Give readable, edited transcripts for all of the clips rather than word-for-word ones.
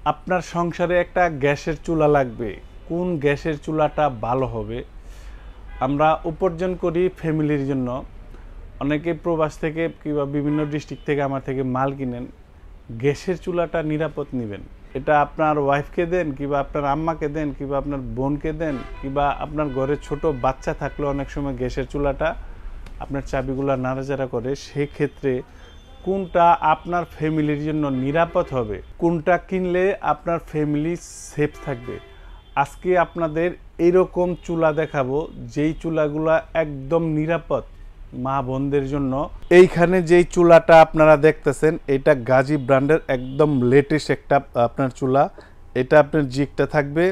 আপনার সংসারে একটা গ্যাসের চুলা লাগবে, কোন গ্যাসের চুলাটা ভালো হবে? আমরা উপার্জন করি ফ্যামিলির জন্য। অনেকে প্রবাস থেকে কিংবা বিভিন্ন ডিস্ট্রিক্ট থেকে আমার থেকে মাল কিনেন। গ্যাসের চুলাটা নিরাপদ নেবেন। এটা আপনার ওয়াইফকে দেন, কিংবা আপনার আম্মাকে দেন, কিংবা আপনার বোনকে দেন, কিংবা আপনার ঘরে ছোট বাচ্চা থাকলে অনেক সময় গ্যাসের চুলাটা আপনার চাবিগুলো নাড়াচাড়া করে। সেক্ষেত্রে কোনটা আপনার ফ্যামিলির জন্য নিরাপদ হবে, কোনটা কিনলে আপনার ফ্যামিলি সেফ থাকবে, আজকে আপনাদের এইরকম চুলা দেখাবো যেই চুলাগুলা একদম নিরাপদ মা বোনদের জন্য। এইখানে যেই চুলাটা আপনারা দেখতেছেন এটা গাজী ব্র্যান্ডের একদম লেটেস্ট একটা আপনার চুলা। এটা আপনার জিকটা থাকবে,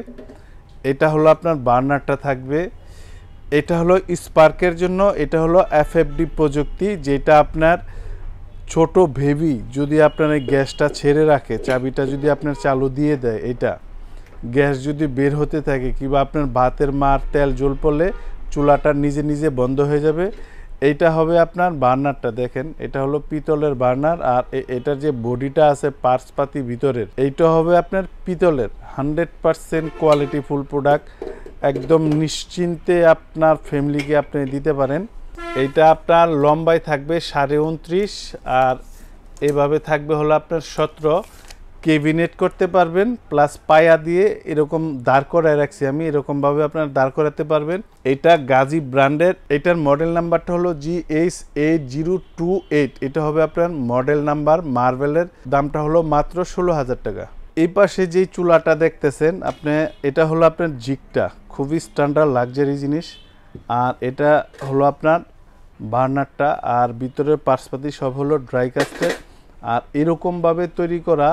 এটা হলো আপনার বার্নারটা থাকবে, এটা হলো স্পার্কের জন্য, এটা হলো এফএফডি প্রযুক্তি, যেটা আপনার ছোট বেবি যদি আপনার এই গ্যাসটা ছেড়ে রাখে, চাবিটা যদি আপনার চালু দিয়ে দেয়, এটা গ্যাস যদি বের হতে থাকে কিংবা আপনার ভাতের মার তেল জল পড়লে চুলাটা নিজে নিজে বন্ধ হয়ে যাবে। এইটা হবে আপনার বার্নারটা, দেখেন এটা হলো পিতলের বার্নার। আর এটার যে বডিটা আছে পার্টসপাতি ভিতরের, এইটা হবে আপনার পিতলের। 100% কোয়ালিটি ফুল প্রোডাক্ট, একদম নিশ্চিন্তে আপনার ফ্যামিলিকে আপনি দিতে পারেন। এইটা আপনার লম্বায় থাকবে 29.5 আর এভাবে থাকবে হলো আপনার 17। ক্যাবিনেট করতে পারবেন, প্লাস পায়া দিয়ে এরকম দাঁড় করায় রাখছি আমি, এরকমভাবে আপনার দাঁড় করাতে পারবেন। এটা গাজী ব্র্যান্ডের, এটার মডেল নাম্বারটা হলো GH8028। এটা হবে আপনার মডেল নাম্বার। মার্বেলের দামটা হলো মাত্র 16,000 টাকা। এই পাশে যেই চুলাটা দেখতেছেন আপনি, এটা হলো আপনার জিকটা, খুবই স্ট্যান্ডার্ড লাক্সারি জিনিস। আর এটা হলো আপনার বার্নারটা, আর ভিতরের পার্সপাতি সব হলো ড্রাই কাস্টের। আর এরকমভাবে তৈরি করা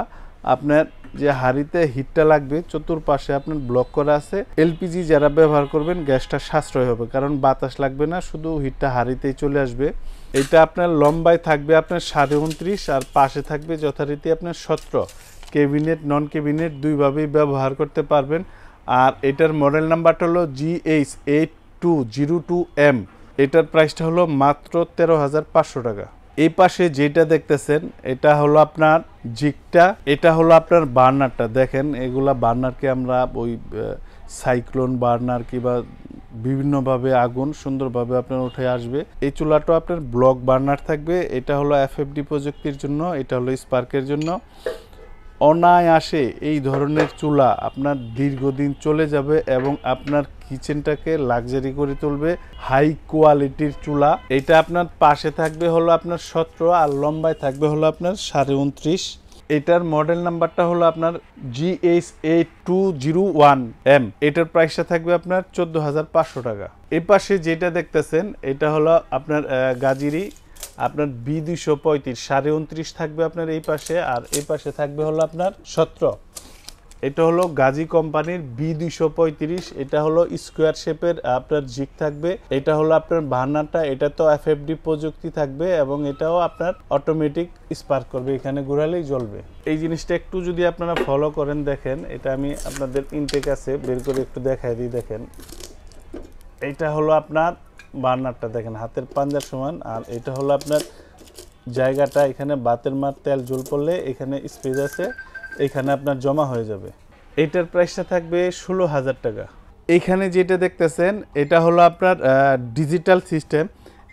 আপনার যে হাঁড়িতে হিটটা লাগবে চতুর্পাশে আপনার ব্লক করা আছে। এলপিজি যারা ব্যবহার করবেন গ্যাসটা সাশ্রয় হবে, কারণ বাতাস লাগবে না, শুধু হিটটা হাঁড়িতেই চলে আসবে। এটা আপনার লম্বায় থাকবে আপনার 29.5 আর পাশে থাকবে যথারীতি আপনার 17। ক্যাবিনেট নন ক্যাবিনেট দুইভাবেই ব্যবহার করতে পারবেন। আর এটার মডেল নাম্বারটা হলো GH8202M। এটার প্রাইসটা হলো মাত্র 13,500 টাকা। এই পাশে যেটা দেখতেছেন এটা হলো আপনার জিকটা, এটা হলো আপনার বার্নারটা। দেখেন এগুলা বার্নারকে আমরা ওই সাইক্লোন বার্নার কিংবা বিভিন্নভাবে আগুন সুন্দরভাবে আপনার উঠে আসবে। এই চুলাটা আপনার ব্লক বার্নার থাকবে। এটা হলো এফএফডি প্রযুক্তির জন্য, এটা হলো স্পার্কের জন্য। অনায়াসে এই ধরনের চুলা আপনার দীর্ঘদিন চলে যাবে এবং আপনার কিচেনটাকে লাক্সারি করে তুলবে। হাই কোয়ালিটির চুলা। এটা আপনার পাশে থাকবে হলো আপনার 17 আর লম্বায় থাকবে হলো আপনার 29.5। এটার মডেল নাম্বারটা হলো আপনার GH8201M। এটার প্রাইসটা থাকবে আপনার 14,500 টাকা। এই পাশে যেটা দেখতেছেন এটা হলো আপনার গাজিরি, আপনার B235 29.5 থাকবে আপনার এই পাশে, আর এই পাশে থাকবে হলো আপনার 17। এটা হলো গাজী কোম্পানির B235। এটা হলো স্কোয়ার শেপের আপনার জিক থাকবে। এটা হলো আপনার বার্নারটা, এটা তো এফএফডি প্রযুক্তি থাকবে এবং এটাও আপনার অটোমেটিক স্পার্ক করবে, এখানে ঘোরালেই জ্বলবে। এই জিনিসটা একটু যদি আপনারা ফলো করেন, দেখেন এটা আমি আপনাদের ইনটেক আছে বের করে একটু দেখাই দিই। দেখেন এটা হলো আপনার বার্নারটা, দেখেন হাতের পাঞ্জার সমান। আর এটা হলো আপনার জায়গাটা, এখানে বাতের মার তেল জল পড়লে এখানে স্পেস আছে, এখানে আপনার জমা হয়ে যাবে। এটার প্রাইসটা থাকবে 16,000 টাকা। এইখানে যেটা দেখতেছেন এটা হলো আপনার ডিজিটাল সিস্টেম।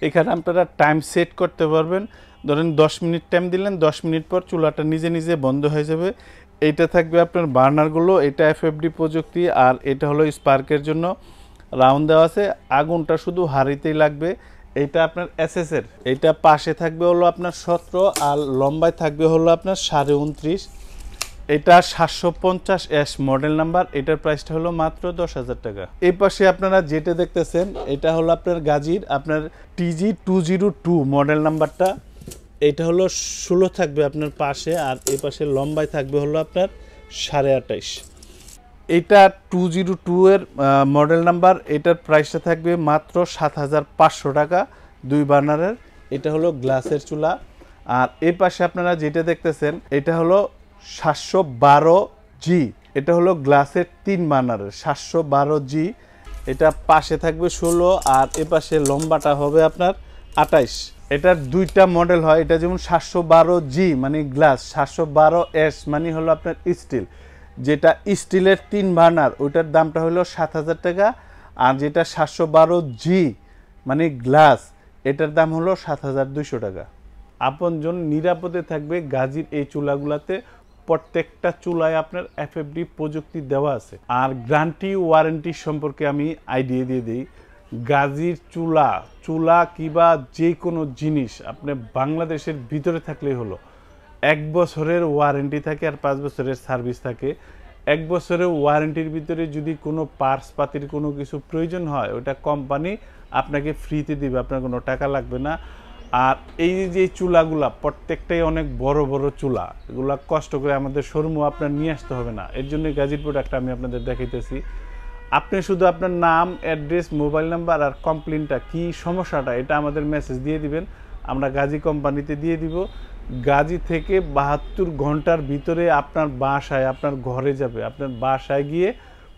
এখানে আপনারা টাইম সেট করতে পারবেন। ধরেন 10 মিনিট টাইম দিলেন, 10 মিনিট পর চুলাটা নিজে নিজে বন্ধ হয়ে যাবে। এইটা থাকবে আপনার বার্নারগুলো, এটা এফএফডি প্রযুক্তি। আর এটা হলো স্পার্কের জন্য রাউন্ড দেওয়া আছে, আগুনটা শুধু হাঁড়িতেই লাগবে। এটা আপনার এসএসের, এটা পাশে থাকবে হলো আপনার 17 আর লম্বায় থাকবে হলো আপনার 29.5। এটা 750S মডেল নাম্বার। এটার প্রাইসটা হলো মাত্র 10,000 টাকা। এই পাশে আপনারা যেটা দেখতেছেন এটা হলো আপনার গাজীর আপনার TG202 মডেল নাম্বারটা। এটা হলো 16 থাকবে আপনার পাশে, আর এই পাশে লম্বায় থাকবে হলো আপনার 28.5। এটা 202 এর মডেল নাম্বার। এটার প্রাইসটা থাকবে মাত্র 7,500 টাকা, দুই বার্নারের। এটা হলো গ্লাসের চুলা। আর এই পাশে আপনারা যেটা দেখতেছেন এটা হলো 712G। এটা হলো গ্লাসের 3 বার্নারের 712G। এটা পাশে থাকবে 16 আর এ পাশে লম্বাটা হবে আপনার 28। এটার দুইটা মডেল হয়, এটা যেমন 712G মানে গ্লাস, 712S মানে হলো আপনার স্টিল। যেটা স্টিলের 3 বার্নার ওইটার দামটা হলো 7,000 টাকা। আর যেটা 712G মানে গ্লাস, এটার দাম হলো 7,200 টাকা। আপনজন নিরাপদে থাকবে গাজীর এই চুলাগুলাতে। প্রত্যেকটা চুলায় আপনার এফএফডি প্রযুক্তি দেওয়া আছে। আর গ্যারান্টি ওয়ারেন্টি সম্পর্কে আমি আইডিয়া দিয়ে দিই। গাজীর চুলা কিবা যে কোনো জিনিস আপনি বাংলাদেশের ভিতরে থাকলেই হলো 1 বছরের ওয়ারেন্টি থাকে আর 5 বছরের সার্ভিস থাকে। 1 বছরের ওয়ারেন্টির ভিতরে যদি কোনো পার্টস পাতির কোনো কিছু প্রয়োজন হয় ওটা কোম্পানি আপনাকে ফ্রিতে দিবে, আপনার কোনো টাকা লাগবে না। আর এই যে চুলাগুলা প্রত্যেকটাই অনেক বড় বড় চুলা, এগুলা কষ্ট করে আমাদের শোরুমও আপনার নিয়ে আসতে হবে না। এর জন্য গাজীর প্রোডাক্টটা আমি আপনাদের দেখাইতেছি। আপনি শুধু আপনার নাম, অ্যাড্রেস, মোবাইল নাম্বার আর কমপ্লেনটা কি সমস্যাটা এটা আমাদের মেসেজ দিয়ে দিবেন, আমরা গাজী কোম্পানিতে দিয়ে দিব। গাজী থেকে 72 ঘন্টার ভিতরে আপনার বাসায় আপনার ঘরে যাবে, আপনার বাসায় গিয়ে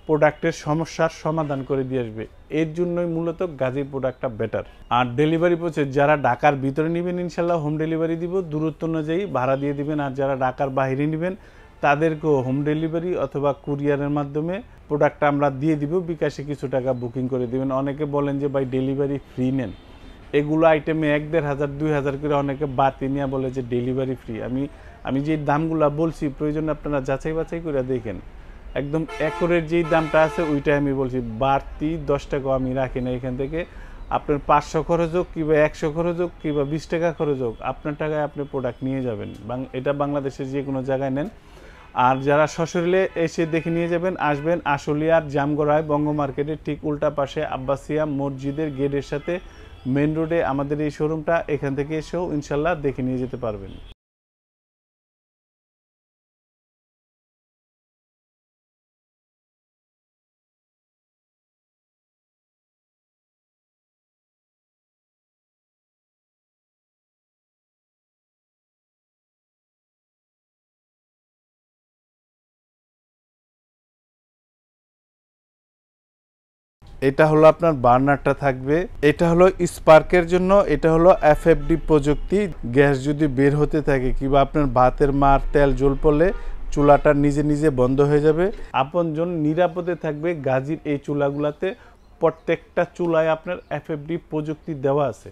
প্রোডাক্টের সমস্যার সমাধান করে দিয়ে আসবে। এর জন্যই মূলত গাজীর প্রোডাক্টটা বেটার। আর ডেলিভারি প্রসেস যারা ঢাকার ভিতরে নেবেন ইনশাল্লাহ হোম ডেলিভারি দিব, দূরত্ব অনুযায়ী ভাড়া দিয়ে দিবেন। আর যারা ঢাকার বাইরে নেবেন তাদেরকেও হোম ডেলিভারি অথবা কুরিয়ারের মাধ্যমে প্রোডাক্টটা আমরা দিয়ে দিব, বিকাশে কিছু টাকা বুকিং করে দিবেন। অনেকে বলেন যে ভাই ডেলিভারি ফ্রি নেন, এগুলো আইটেমে 1-1.5 হাজার 2 হাজার করে অনেকে বাতি নিয়ে বলে যে ডেলিভারি ফ্রি। আমি যে দামগুলো বলছি প্রয়োজন আপনারা যাচাই বাছাই করে দেখেন, একদম অ্যাকুরেট যেই দামটা আছে ওইটাই আমি বলছি, বাড়তি 10 টাকা আমি রাখি না। এখান থেকে আপনার 500 খরচ হোক কিংবা 100 খরচ হোক কিংবা 20 টাকা খরচ হোক, আপনার টাকায় আপনি প্রোডাক্ট নিয়ে যাবেন। এটা বাংলাদেশের যে কোনো জায়গায় নেন। আর যারা সশরীরে এসে দেখে নিয়ে যাবেন, আসবেন আশুলিয়ার জামগড়ায় বঙ্গ মার্কেটের ঠিক উল্টা পাশে আব্বাসিয়া মসজিদের গেটের সাথে মেন রোডে আমাদের এই শোরুমটা। এখান থেকে এসেও ইনশাল্লাহ দেখে নিয়ে যেতে পারবেন। এটা হলো আপনার বার্নারটা থাকবে, এটা হলো স্পার্কের জন্য, এটা হলো এফএফডি প্রযুক্তি। গ্যাস যদি বের হতে থাকে কিংবা আপনার ভাতের মার তেল জ্বল পড়লে চুলাটা নিজে নিজে বন্ধ হয়ে যাবে। আপনজন নিরাপদে থাকবে গাজীর এই চুলাগুলাতে। প্রত্যেকটা চুলায় আপনার এফএফডি প্রযুক্তি দেওয়া আছে।